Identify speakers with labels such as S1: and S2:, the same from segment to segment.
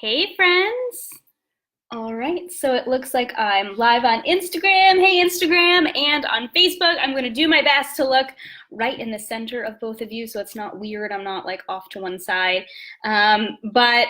S1: Hey friends! All right, so it looks like I'm live on Instagram. Hey Instagram, and on Facebook. I'm going to do my best to look right in the center of both of you so it's not weird. I'm not like off to one side. But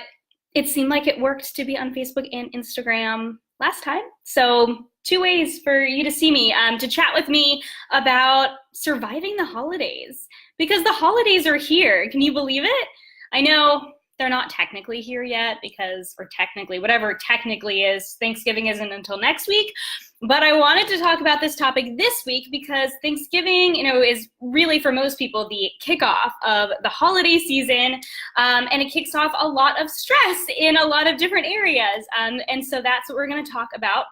S1: it seemed like it worked to be on Facebook and Instagram last time. So two ways for you to see me, to chat with me about surviving the holidays. Because the holidays are here. Can you believe it? I know they're not technically here yet because, or technically, whatever technically is, Thanksgiving isn't until next week. But I wanted to talk about this topic this week because Thanksgiving, is really for most people the kickoff of the holiday season, and it kicks off a lot of stress in a lot of different areas. And so that's what we're going to talk about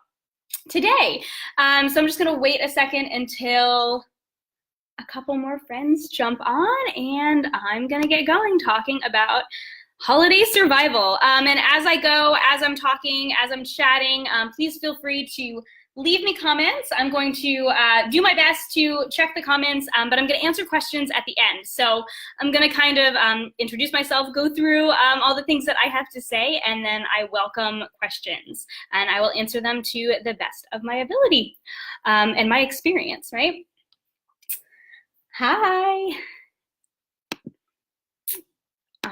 S1: today. So I'm just going to wait a second until a couple more friends jump on, and I'm going to get going talking about holiday survival. And as I go, as I'm talking, as I'm chatting, please feel free to leave me comments. I'm going to do my best to check the comments, but I'm going to answer questions at the end. So I'm going to kind of introduce myself, go through all the things that I have to say, and then I welcome questions. And I will answer them to the best of my ability and my experience, right? Hi.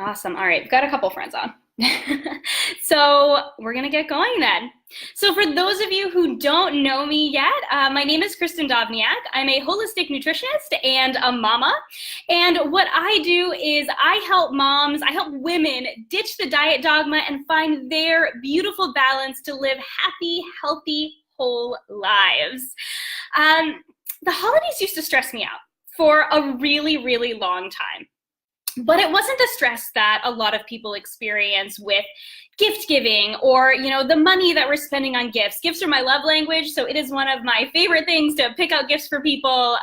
S1: Awesome. All right, we've got a couple friends on. So we're gonna get going then. So for those of you who don't know me yet, my name is Kristen Dovniak. I'm a holistic nutritionist and a mama. And what I do is I help moms, I help women ditch the diet dogma and find their beautiful balance to live happy, healthy, whole lives. The holidays used to stress me out for a really, really long time. But it wasn't the stress that a lot of people experience with gift giving or, the money that we're spending on gifts. Gifts are my love language, so it is one of my favorite things to pick out gifts for people.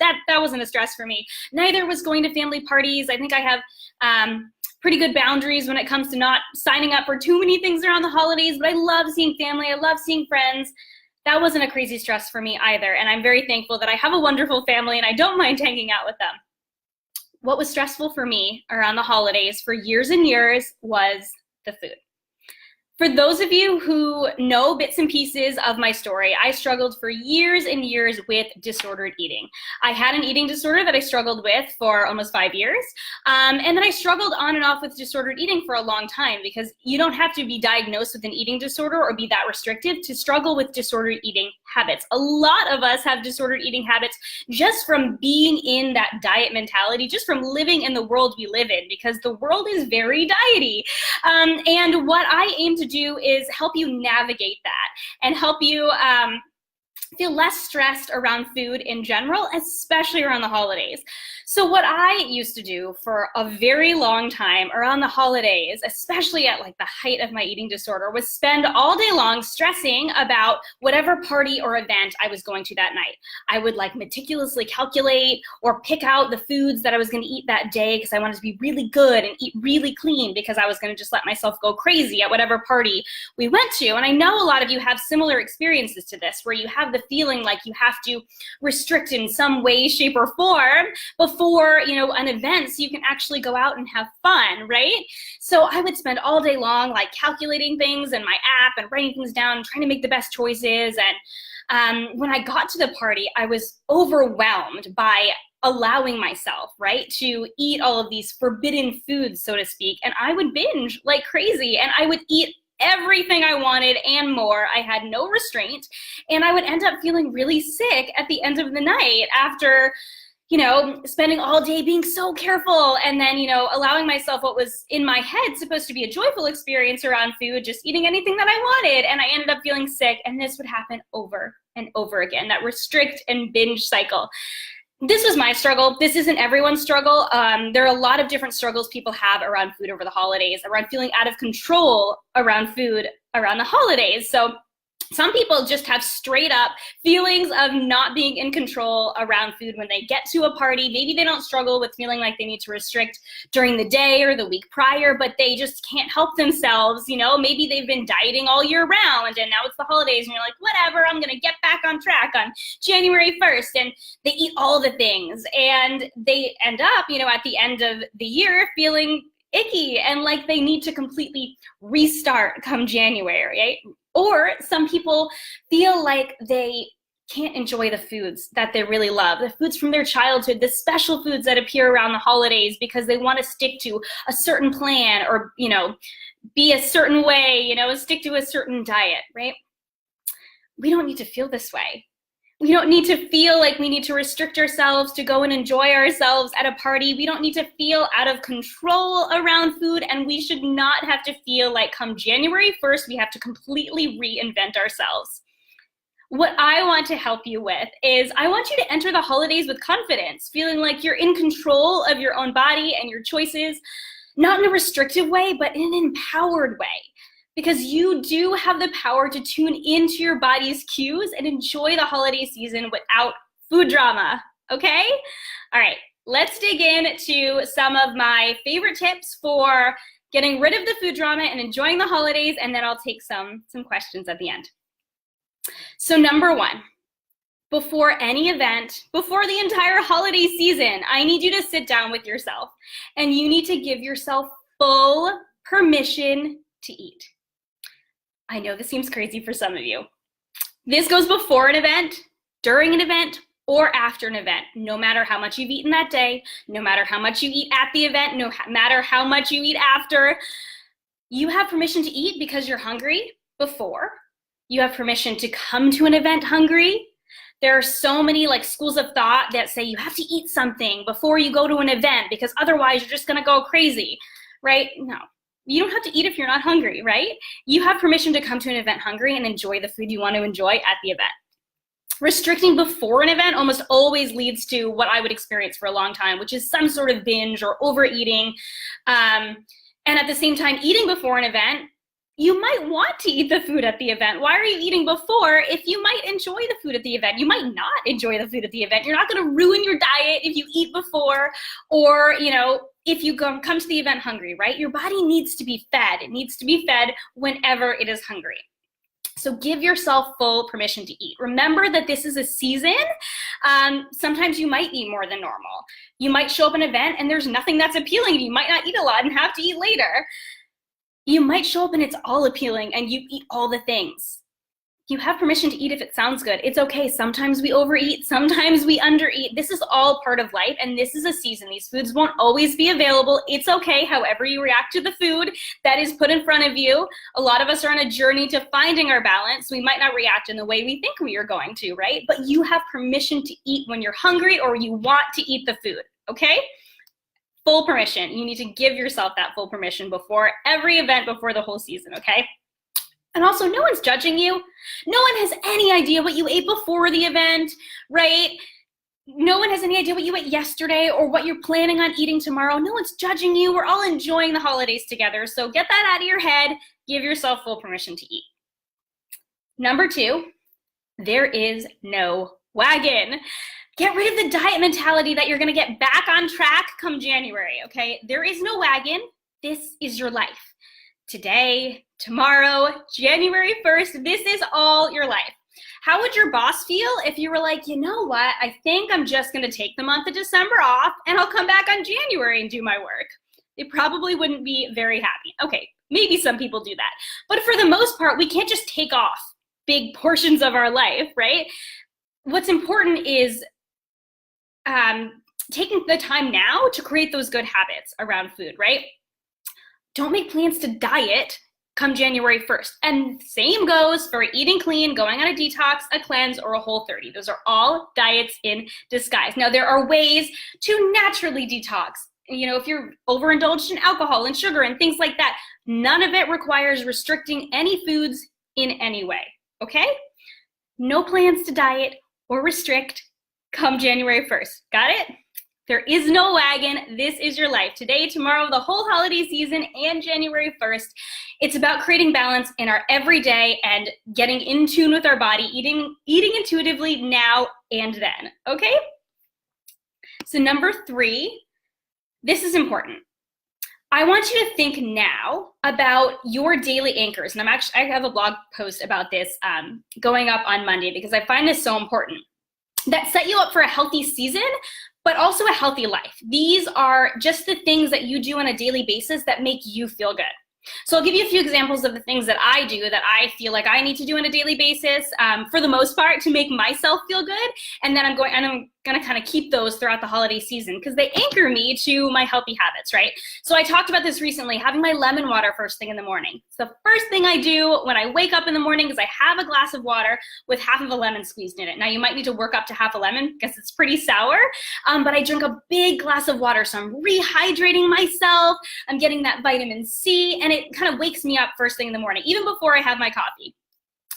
S1: That wasn't a stress for me. Neither was going to family parties. I think I have pretty good boundaries when it comes to not signing up for too many things around the holidays, but I love seeing family. I love seeing friends. That wasn't a crazy stress for me either, and I'm very thankful that I have a wonderful family and I don't mind hanging out with them. What was stressful for me around the holidays for years and years was the food. For those of you who know bits and pieces of my story, I struggled for years and years with disordered eating. I had an eating disorder that I struggled with for almost 5 years. And then I struggled on and off with disordered eating for a long time because you don't have to be diagnosed with an eating disorder or be that restrictive to struggle with disordered eating habits. A lot of us have disordered eating habits just from being in that diet mentality, just from living in the world we live in, because the world is very diety. And what I aim to do is help you navigate that and help you feel less stressed around food in general, especially around the holidays. So what I used to do for a very long time around the holidays, especially at like the height of my eating disorder, was spend all day long stressing about whatever party or event I was going to that night. I would like meticulously calculate or pick out the foods that I was going to eat that day because I wanted to be really good and eat really clean because I was going to just let myself go crazy at whatever party we went to. And I know a lot of you have similar experiences to this, where you have the feeling like you have to restrict in some way, shape, or form before, an event so you can actually go out and have fun, right? So I would spend all day long like calculating things in my app and writing things down, trying to make the best choices. And when I got to the party, I was overwhelmed by allowing myself, right, to eat all of these forbidden foods, so to speak. And I would binge like crazy, and I would eat everything I wanted and more. I had no restraint, and I would end up feeling really sick at the end of the night after, spending all day being so careful and then, allowing myself what was in my head supposed to be a joyful experience around food, just eating anything that I wanted. And I ended up feeling sick, and this would happen over and over again, that restrict and binge cycle. This was my struggle. This isn't everyone's struggle. There are a lot of different struggles people have around food over the holidays, around feeling out of control around food around the holidays. So some people just have straight up feelings of not being in control around food when they get to a party. Maybe they don't struggle with feeling like they need to restrict during the day or the week prior, but they just can't help themselves. Maybe they've been dieting all year round and now it's the holidays and you're like, whatever, I'm going to get back on track on January 1st. And they eat all the things and they end up, at the end of the year feeling icky and like they need to completely restart come January, right? Or some people feel like they can't enjoy the foods that they really love, the foods from their childhood, the special foods that appear around the holidays because they want to stick to a certain plan or, be a certain way, stick to a certain diet, right? We don't need to feel this way. We don't need to feel like we need to restrict ourselves to go and enjoy ourselves at a party. We don't need to feel out of control around food, and we should not have to feel like come January 1st, we have to completely reinvent ourselves. What I want to help you with is I want you to enter the holidays with confidence, feeling like you're in control of your own body and your choices, not in a restrictive way, but in an empowered way. Because you do have the power to tune into your body's cues and enjoy the holiday season without food drama, okay? All right, let's dig into some of my favorite tips for getting rid of the food drama and enjoying the holidays, and then I'll take some questions at the end. So number one, before any event, before the entire holiday season, I need you to sit down with yourself and you need to give yourself full permission to eat. I know this seems crazy for some of you. This goes before an event, during an event, or after an event. No matter how much you've eaten that day, no matter how much you eat at the event, no matter how much you eat after, you have permission to eat because you're hungry before. You have permission to come to an event hungry. There are so many schools of thought that say you have to eat something before you go to an event because otherwise you're just gonna go crazy, right? No. You don't have to eat if you're not hungry, right? You have permission to come to an event hungry and enjoy the food you want to enjoy at the event. Restricting before an event almost always leads to what I would experience for a long time, which is some sort of binge or overeating. And at the same time, eating before an event, you might want to eat the food at the event. Why are you eating before if you might enjoy the food at the event? You might not enjoy the food at the event. You're not going to ruin your diet if you eat before or, if you come to the event hungry, right? Your body needs to be fed. It needs to be fed whenever it is hungry. So give yourself full permission to eat. Remember that this is a season. Sometimes you might eat more than normal. You might show up at an event and there's nothing that's appealing. You might not eat a lot and have to eat later. You might show up and it's all appealing and you eat all the things. You have permission to eat if it sounds good. It's okay. Sometimes we overeat, sometimes we undereat. This is all part of life and this is a season. These foods won't always be available. It's okay however you react to the food that is put in front of you. A lot of us are on a journey to finding our balance. We might not react in the way we think we are going to, right? But you have permission to eat when you're hungry or you want to eat the food, okay? Full permission. You need to give yourself that full permission before every event, before the whole season, okay? And also, no one's judging you. No one has any idea what you ate before the event, right? No one has any idea what you ate yesterday or what you're planning on eating tomorrow. No one's judging you. We're all enjoying the holidays together. So get that out of your head. Give yourself full permission to eat. Number two, there is no wagon. Get rid of the diet mentality that you're going to get back on track come January, okay? There is no wagon. This is your life. Today, tomorrow, January 1st, this is all your life. How would your boss feel if you were like, you know what, I think I'm just gonna take the month of December off and I'll come back on January and do my work? They probably wouldn't be very happy. Okay, maybe some people do that. But for the most part, we can't just take off big portions of our life, right? What's important is taking the time now to create those good habits around food, right? Don't make plans to diet come January 1st. And same goes for eating clean, going on a detox, a cleanse, or a Whole30. Those are all diets in disguise. Now, there are ways to naturally detox. If you're overindulged in alcohol and sugar and things like that, none of it requires restricting any foods in any way, okay? No plans to diet or restrict come January 1st. Got it? There is no wagon. This is your life. Today, tomorrow, the whole holiday season, and January 1st. It's about creating balance in our everyday and getting in tune with our body, eating intuitively now and then, okay? So number three, this is important. I want you to think now about your daily anchors. And I have a blog post about this going up on Monday because I find this so important. That set you up for a healthy season, but also a healthy life. These are just the things that you do on a daily basis that make you feel good. So I'll give you a few examples of the things that I do that I feel like I need to do on a daily basis, for the most part, to make myself feel good. And then I'm going to kind of keep those throughout the holiday season because they anchor me to my healthy habits, right? So I talked about this recently, having my lemon water first thing in the morning. So the first thing I do when I wake up in the morning is I have a glass of water with half of a lemon squeezed in it. Now you might need to work up to half a lemon because it's pretty sour, but I drink a big glass of water. So I'm rehydrating myself, I'm getting that vitamin C, and it kind of wakes me up first thing in the morning, even before I have my coffee.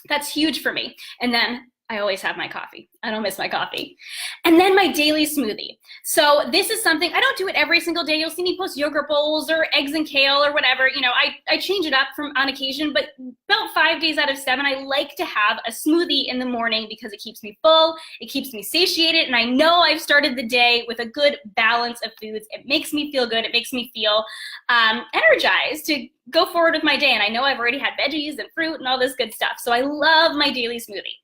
S1: That's huge for me. And then I always have my coffee. I don't miss my coffee. And then my daily smoothie. So this is something, I don't do it every single day. You'll see me post yogurt bowls or eggs and kale or whatever. You know, I change it up from on occasion, but about 5 days out of 7, I like to have a smoothie in the morning because it keeps me full, it keeps me satiated, and I know I've started the day with a good balance of foods. It makes me feel good. It makes me feel energized to go forward with my day. And I know I've already had veggies and fruit and all this good stuff. So I love my daily smoothie.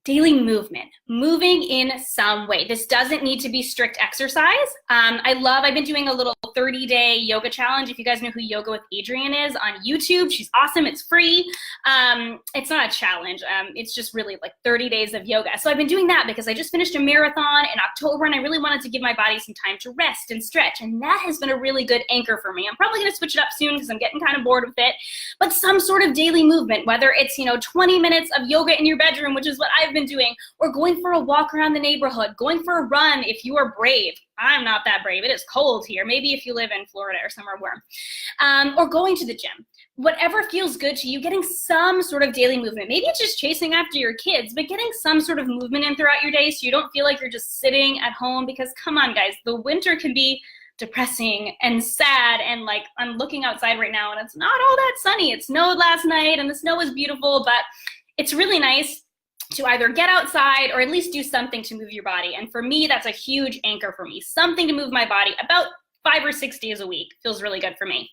S1: Daily movement, moving in some way. This doesn't need to be strict exercise. I've been doing a little 30-day yoga challenge. If you guys know who Yoga with Adriene is on YouTube, she's awesome, it's free. It's not a challenge, it's just really like 30 days of yoga. So I've been doing that because I just finished a marathon in October and I really wanted to give my body some time to rest and stretch. And that has been a really good anchor for me. I'm probably gonna switch it up soon because I'm getting kind of bored with it. But some sort of daily movement, whether it's 20 minutes of yoga in your bedroom, which is what I've been doing, or going for a walk around the neighborhood, going for a run if you are brave. I'm not that brave. It is cold here. Maybe if you live in Florida or somewhere warm. Or going to the gym. Whatever feels good to you, getting some sort of daily movement. Maybe it's just chasing after your kids, but getting some sort of movement in throughout your day so you don't feel like you're just sitting at home, because come on guys, the winter can be depressing and sad, and like I'm looking outside right now and it's not all that sunny. It snowed last night and the snow was beautiful, but it's really nice to either get outside or at least do something to move your body. And for me, that's a huge anchor for me. Something to move my body about 5 or 6 days a week feels really good for me.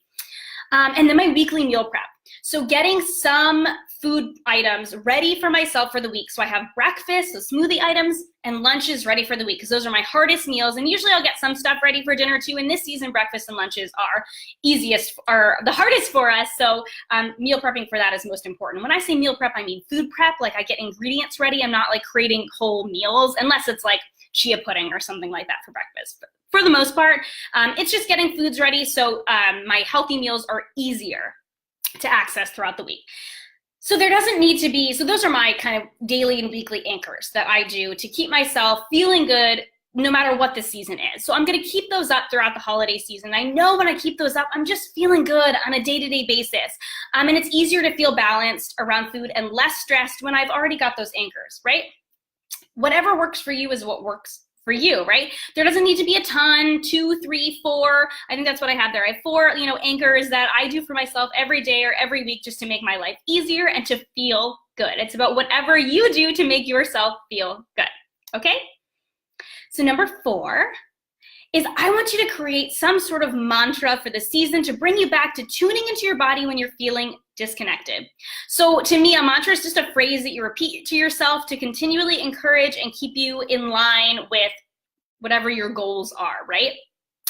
S1: And then my weekly meal prep. So getting some food items ready for myself for the week. So I have breakfast, so smoothie items, and lunches ready for the week, because those are my hardest meals. And usually I'll get some stuff ready for dinner too. And this season, breakfast and lunches are the hardest for us. So meal prepping for that is most important. When I say meal prep, I mean food prep. Like I get ingredients ready. I'm not like creating whole meals, unless it's like chia pudding or something like that for breakfast. But for the most part, it's just getting foods ready so my healthy meals are easier to access throughout the week. So there doesn't need to be, so those are my kind of daily and weekly anchors that I do to keep myself feeling good no matter what the season is. So I'm gonna keep those up throughout the holiday season. I know when I keep those up, I'm just feeling good on a day-to-day basis. And it's easier to feel balanced around food and less stressed when I've already got those anchors, right? Whatever works for you is what works for you, right? There doesn't need to be a ton, 2, 3, 4. I think that's what I have there. I have 4, anchors that I do for myself every day or every week just to make my life easier and to feel good. It's about whatever you do to make yourself feel good, okay? So number 4 is I want you to create some sort of mantra for the season to bring you back to tuning into your body when you're feeling disconnected. So to me, a mantra is just a phrase that you repeat to yourself to continually encourage and keep you in line with whatever your goals are, right?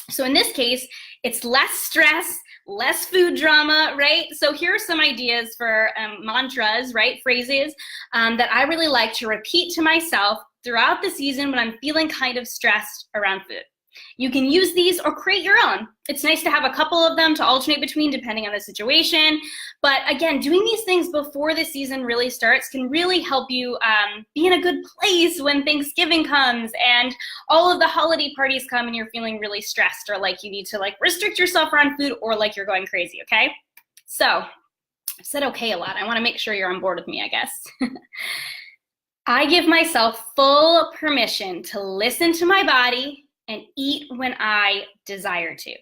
S1: So in this case, it's less stress, less food drama, right? So here are some ideas for mantras, right? Phrases that I really like to repeat to myself throughout the season when I'm feeling kind of stressed around food. You can use these or create your own. It's nice to have a couple of them to alternate between depending on the situation. But again, doing these things before the season really starts can really help you be in a good place when Thanksgiving comes and all of the holiday parties come and you're feeling really stressed or like you need to like restrict yourself around food or like you're going crazy, okay? So I've said okay a lot. I want to make sure you're on board with me, I guess. I give myself full permission to listen to my body and eat when I desire to.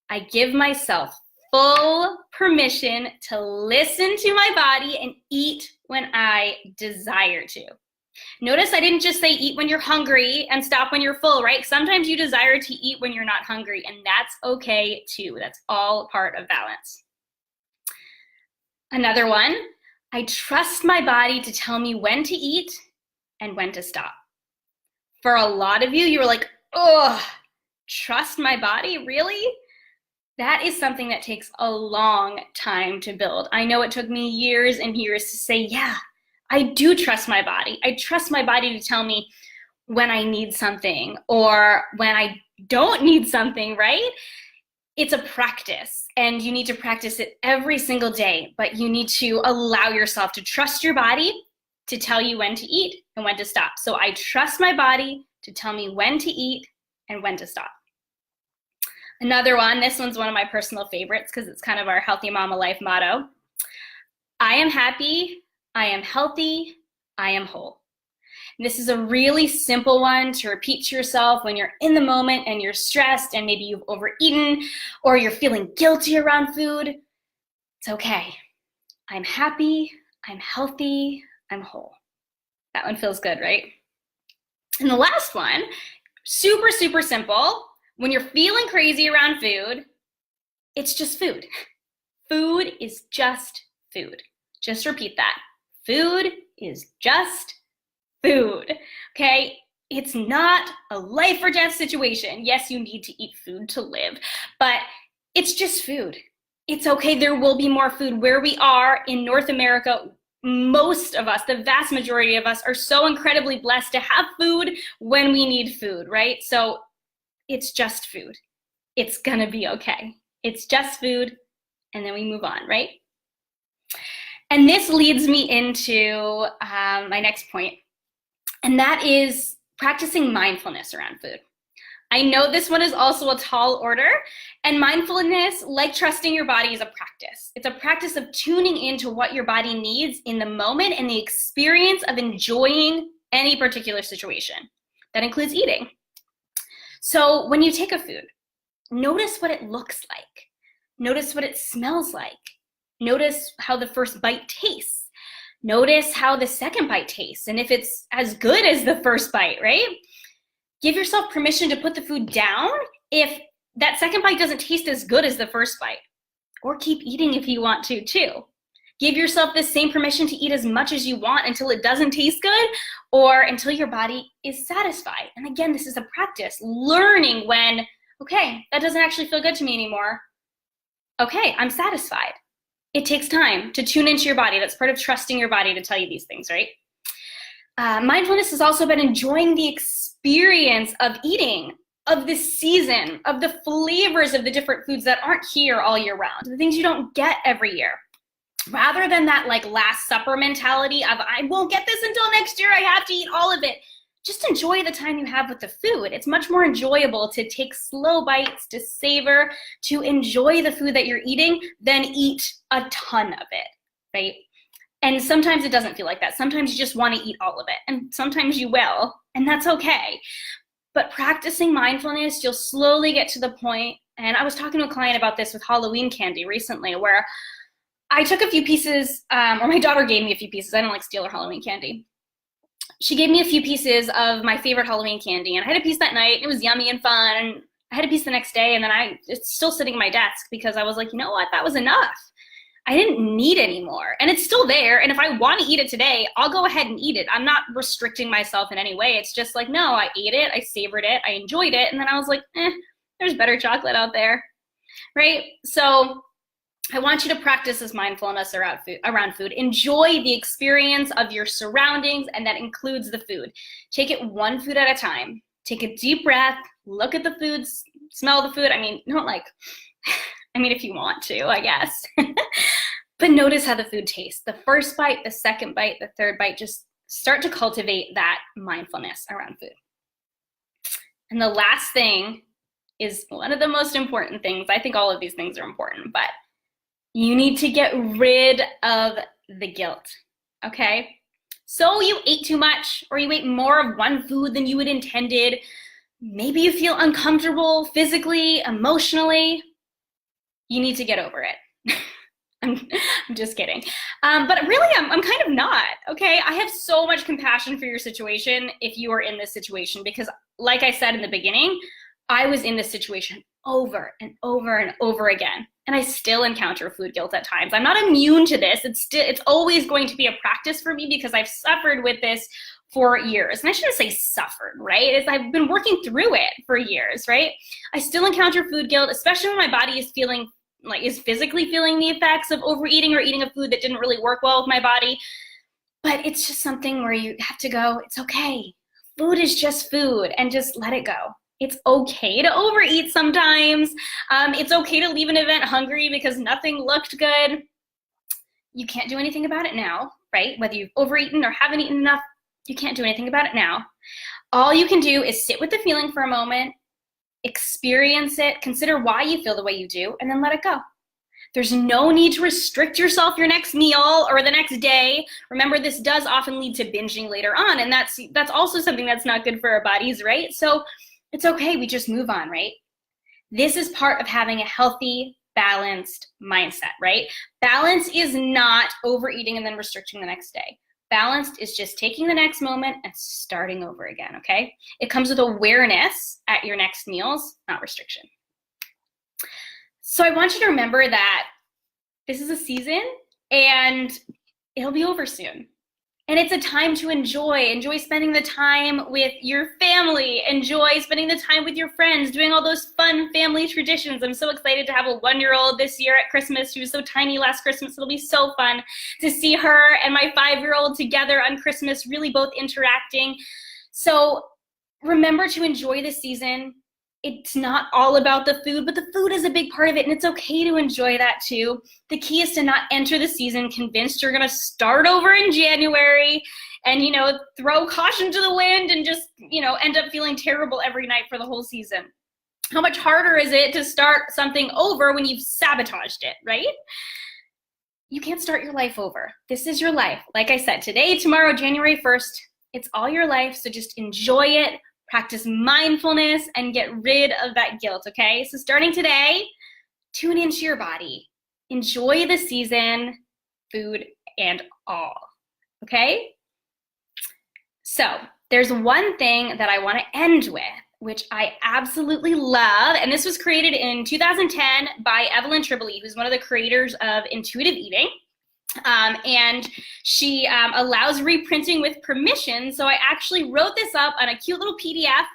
S1: I give myself full permission to listen to my body and eat when I desire to. Notice I didn't just say eat when you're hungry and stop when you're full, right? Sometimes you desire to eat when you're not hungry, and that's okay too. That's all part of balance. Another one, I trust my body to tell me when to eat and when to stop. For a lot of you, you were like, oh, trust my body, really? That is something that takes a long time to build. I know it took me years and years to say, yeah, I do trust my body. I trust my body to tell me when I need something or when I don't need something, right? It's a practice, and you need to practice it every single day, but you need to allow yourself to trust your body to tell you when to eat and when to stop. So I trust my body to tell me when to eat and when to stop. Another one, this one's one of my personal favorites because it's kind of our Healthy Mama Life motto. I am happy, I am healthy, I am whole. And this is a really simple one to repeat to yourself when you're in the moment and you're stressed and maybe you've overeaten or you're feeling guilty around food. It's okay. I'm happy, I'm healthy, I'm whole. That one feels good, right? And the last one, super, super simple. When you're feeling crazy around food, it's just food. Food is just food. Just repeat that. Food is just food, okay? It's not a life or death situation. Yes, you need to eat food to live, but it's just food. It's okay, there will be more food. Where we are in North America, most of us, the vast majority of us, are so incredibly blessed to have food when we need food, right? So it's just food. It's gonna be okay. It's just food, and then we move on, right? And this leads me into my next point, and that is practicing mindfulness around food. I know this one is also a tall order, and mindfulness, like trusting your body, is a practice. It's a practice of tuning into what your body needs in the moment and the experience of enjoying any particular situation. That includes eating. So when you take a food, notice what it looks like. Notice what it smells like. Notice how the first bite tastes. Notice how the second bite tastes, and if it's as good as the first bite, right? Give yourself permission to put the food down if that second bite doesn't taste as good as the first bite, or keep eating if you want to too. Give yourself the same permission to eat as much as you want until it doesn't taste good or until your body is satisfied. And again, this is a practice, learning when, okay, that doesn't actually feel good to me anymore. Okay, I'm satisfied. It takes time to tune into your body. That's part of trusting your body to tell you these things, right? Mindfulness has also been enjoying the experience of eating, of the season, of the flavors of the different foods that aren't here all year round, the things you don't get every year. Rather than that like Last Supper mentality of, I won't get this until next year, I have to eat all of it. Just enjoy the time you have with the food. It's much more enjoyable to take slow bites, to savor, to enjoy the food that you're eating than eat a ton of it, right? And sometimes it doesn't feel like that. Sometimes you just want to eat all of it, and sometimes you will, and that's okay. But practicing mindfulness, you'll slowly get to the point, and I was talking to a client about this with Halloween candy recently, where I took a few pieces, or my daughter gave me a few pieces. I don't like steal her Halloween candy. She gave me a few pieces of my favorite Halloween candy, and I had a piece that night. It was yummy and fun. And I had a piece the next day, and then it's still sitting at my desk because I was like, you know what, that was enough. I didn't need any more, and it's still there. And if I want to eat it today, I'll go ahead and eat it. I'm not restricting myself in any way. It's just like, no, I ate it, I savored it, I enjoyed it, and then I was like, there's better chocolate out there, right? So I want you to practice this mindfulness around food. Enjoy the experience of your surroundings, and that includes the food. Take it one food at a time. Take a deep breath, look at the foods, smell the food. I mean, if you want to, I guess. But notice how the food tastes. The first bite, the second bite, the third bite, just start to cultivate that mindfulness around food. And the last thing is one of the most important things. I think all of these things are important, but you need to get rid of the guilt, okay? So you ate too much, or you ate more of one food than you had intended. Maybe you feel uncomfortable physically, emotionally. You need to get over it. I'm just kidding. But really, I'm kind of not, okay? I have so much compassion for your situation if you are in this situation, because like I said in the beginning, I was in this situation over and over and over again. And I still encounter food guilt at times. I'm not immune to this. It's always going to be a practice for me because I've suffered with this for years. And I shouldn't say suffered, right? I've been working through it for years, right? I still encounter food guilt, especially when my body is physically feeling the effects of overeating or eating a food that didn't really work well with my body. But it's just something where you have to go, it's okay. Food is just food, and just let it go. It's okay to overeat sometimes. It's okay to leave an event hungry because nothing looked good. You can't do anything about it now, right? Whether you've overeaten or haven't eaten enough, you can't do anything about it now. All you can do is sit with the feeling for a moment, experience it, consider why you feel the way you do, and then let it go. There's no need to restrict yourself your next meal or the next day. Remember, this does often lead to binging later on, and that's also something that's not good for our bodies, right? So it's okay, we just move on, right? This is part of having a healthy, balanced mindset, right? Balance is not overeating and then restricting the next day. Balanced is just taking the next moment and starting over again, okay? It comes with awareness at your next meals, not restriction. So I want you to remember that this is a season and it'll be over soon. And it's a time to enjoy spending the time with your family, enjoy spending the time with your friends, doing all those fun family traditions. I'm so excited to have a 1-year-old this year at Christmas. She was so tiny last Christmas. It'll be so fun to see her and my 5-year-old together on Christmas, really both interacting. So remember to enjoy this season. It's not all about the food, but the food is a big part of it, and it's okay to enjoy that too. The key is to not enter the season convinced you're gonna start over in January and, throw caution to the wind and just, end up feeling terrible every night for the whole season. How much harder is it to start something over when you've sabotaged it, right? You can't start your life over. This is your life. Like I said, today, tomorrow, January 1st, it's all your life, so just enjoy it. Practice mindfulness and get rid of that guilt, okay? So starting today, tune into your body. Enjoy the season, food and all, okay? So there's one thing that I want to end with, which I absolutely love, and this was created in 2010 by Evelyn Tribole, who's one of the creators of intuitive eating. And she allows reprinting with permission. So I actually wrote this up on a cute little PDF.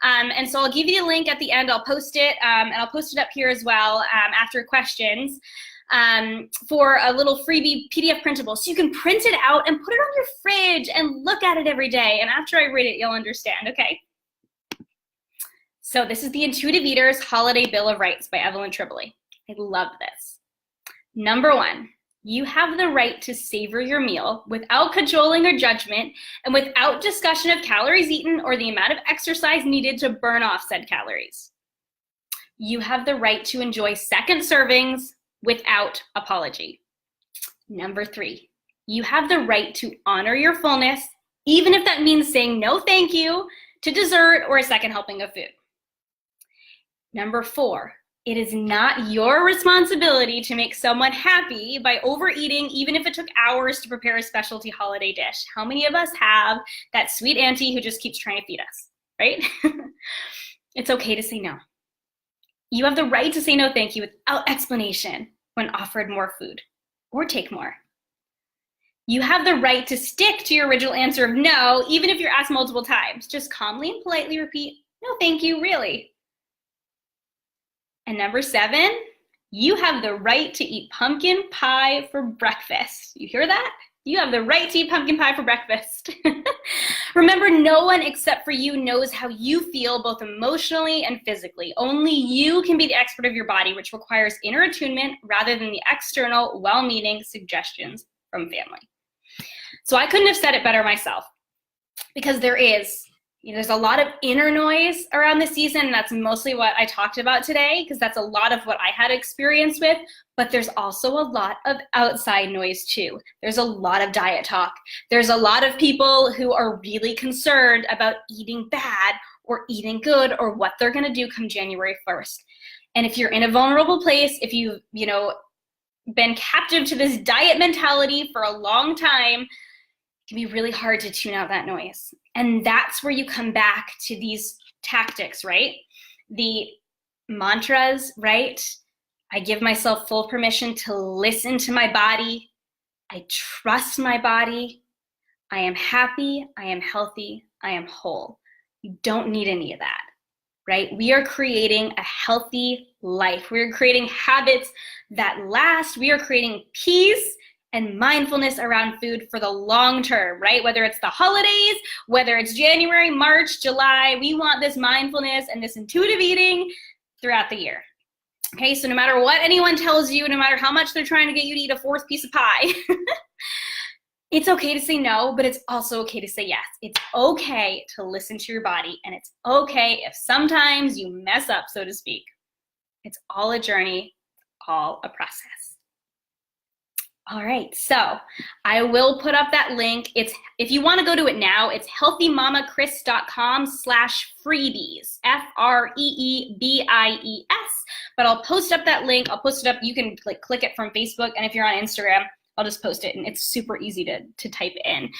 S1: And so I'll give you the link at the end. I'll post it, and I'll post it up here as well after questions for a little freebie PDF printable. So you can print it out and put it on your fridge and look at it every day. And after I read it, you'll understand, okay? So this is the Intuitive Eater's Holiday Bill of Rights by Evelyn Tribole. I love this. Number 1. You have the right to savor your meal without cajoling or judgment and without discussion of calories eaten or the amount of exercise needed to burn off said calories. You have the right to enjoy second servings without apology. Number 3, you have the right to honor your fullness, even if that means saying no thank you to dessert or a second helping of food. Number 4, it is not your responsibility to make someone happy by overeating, even if it took hours to prepare a specialty holiday dish. How many of us have that sweet auntie who just keeps trying to feed us, right? It's okay to say no. You have the right to say no thank you without explanation when offered more food, or take more. You have the right to stick to your original answer of no, even if you're asked multiple times. Just calmly and politely repeat, no thank you, really. And number 7, you have the right to eat pumpkin pie for breakfast. You hear that? You have the right to eat pumpkin pie for breakfast. Remember, no one except for you knows how you feel both emotionally and physically. Only you can be the expert of your body, which requires inner attunement rather than the external, well-meaning suggestions from family. So I couldn't have said it better myself, because there's a lot of inner noise around the season, and that's mostly what I talked about today, because that's a lot of what I had experience with, but there's also a lot of outside noise too. There's a lot of diet talk. There's a lot of people who are really concerned about eating bad or eating good or what they're gonna do come January 1st. And if you're in a vulnerable place, if you've been captive to this diet mentality for a long time, it can be really hard to tune out that noise. And that's where you come back to these tactics, right? The mantras, right? I give myself full permission to listen to my body. I trust my body. I am happy, I am healthy, I am whole. You don't need any of that, right? We are creating a healthy life. We're creating habits that last. We are creating peace and mindfulness around food for the long term, right? Whether it's the holidays, whether it's January, March, July, we want this mindfulness and this intuitive eating throughout the year. Okay, so no matter what anyone tells you, no matter how much they're trying to get you to eat a fourth piece of pie, it's okay to say no, but it's also okay to say yes. It's okay to listen to your body, and it's okay if sometimes you mess up, so to speak. It's all a journey, all a process. All right, so I will put up that link. It's, if you want to go to it now, it's healthymamakris.com/freebies, FREEBIES. But I'll post up that link. I'll post it up. You can click it from Facebook, and if you're on Instagram, I'll just post it, and it's super easy to type in.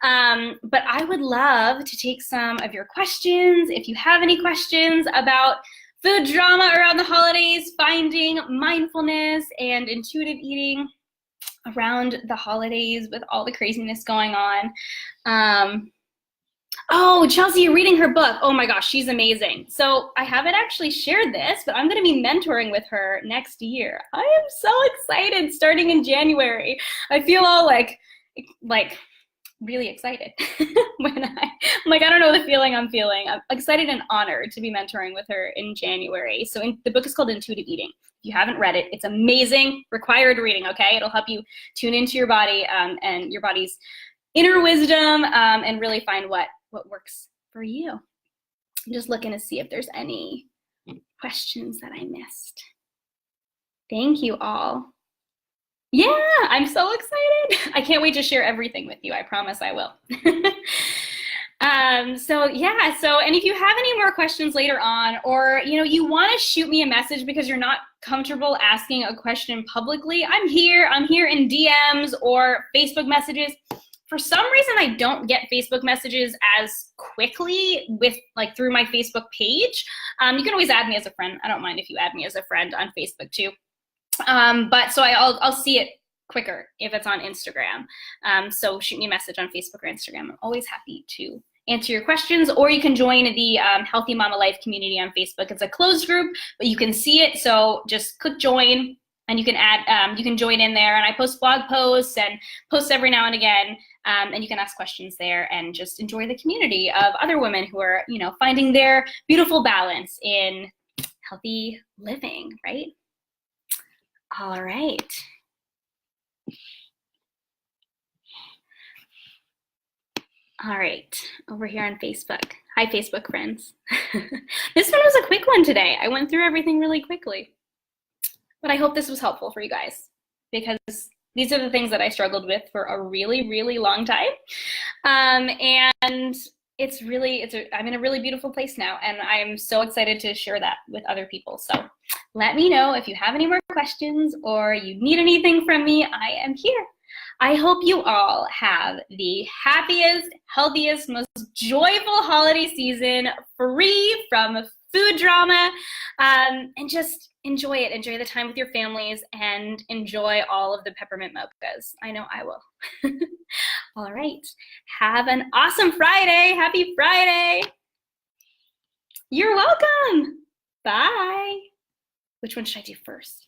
S1: But I would love to take some of your questions. If you have any questions about food drama around the holidays, finding mindfulness and intuitive eating around the holidays with all the craziness going on. Oh, Chelsea, you're reading her book. Oh my gosh, she's amazing. So I haven't actually shared this, but I'm going to be mentoring with her next year. I am so excited, starting in January. I feel all like really excited when I'm like, I don't know the feeling I'm feeling. I'm excited and honored to be mentoring with her in January. So the book is called Intuitive Eating. If you haven't read it, it's amazing, required reading, okay? It'll help you tune into your body and your body's inner wisdom and really find what works for you. I'm just looking to see if there's any questions that I missed. Thank you all. Yeah, I'm so excited. I can't wait to share everything with you. I promise I will. And if you have any more questions later on, or you want to shoot me a message because you're not comfortable asking a question publicly, I'm here in DMs or Facebook messages. For some reason, I don't get Facebook messages as quickly through my Facebook page. You can always add me as a friend. I don't mind if you add me as a friend on Facebook too. So I'll see it quicker if it's on Instagram. So shoot me a message on Facebook or Instagram. I'm always happy to answer your questions, or you can join the Healthy Mama Life community on Facebook. It's a closed group, but you can see it. So just click join, and you can you can join in there. And I post blog posts and posts every now and again. And you can ask questions there and just enjoy the community of other women who are, finding their beautiful balance in healthy living, right? All right. All right, over here on Facebook. Hi, Facebook friends. This one was a quick one today. I went through everything really quickly. But I hope this was helpful for you guys, because these are the things that I struggled with for a really, really long time. And I'm in a really beautiful place now, and I'm so excited to share that with other people. So let me know if you have any more questions or you need anything from me. I am here. I hope you all have the happiest, healthiest, most joyful holiday season, free from food drama, and just enjoy it. Enjoy the time with your families and enjoy all of the peppermint mochas. I know I will. All right. Have an awesome Friday. Happy Friday. You're welcome. Bye. Which one should I do first?